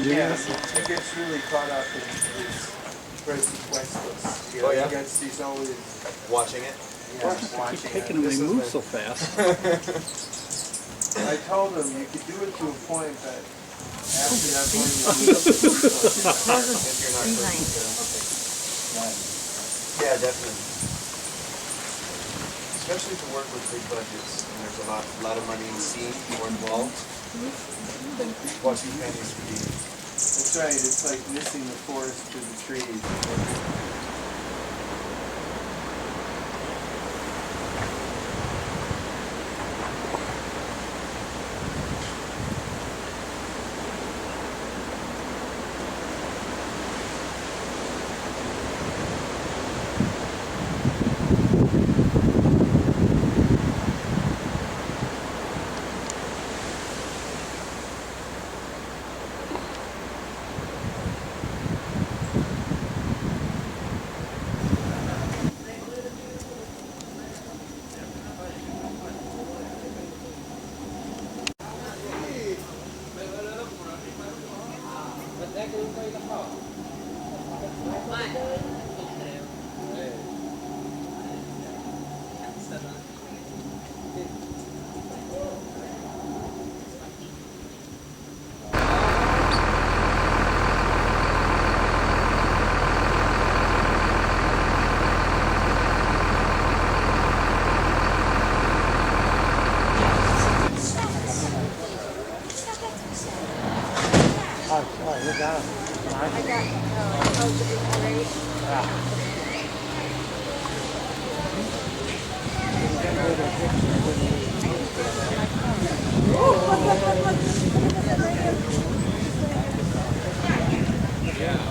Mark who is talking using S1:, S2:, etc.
S1: Yeah, he gets really caught up in his presupuestos. You know,
S2: Oh, yeah?
S1: He's always
S2: Watching it?
S1: watching
S3: Keep taking them, they move so fast.
S1: I told him you could do it to a point, but after that point you lose
S2: If you're not Yeah, definitely. Especially to work with big budgets, and there's a lot of money seen or involved. Watching families feed.
S1: That's right, it's like missing the forest for the trees.
S4: Yeah.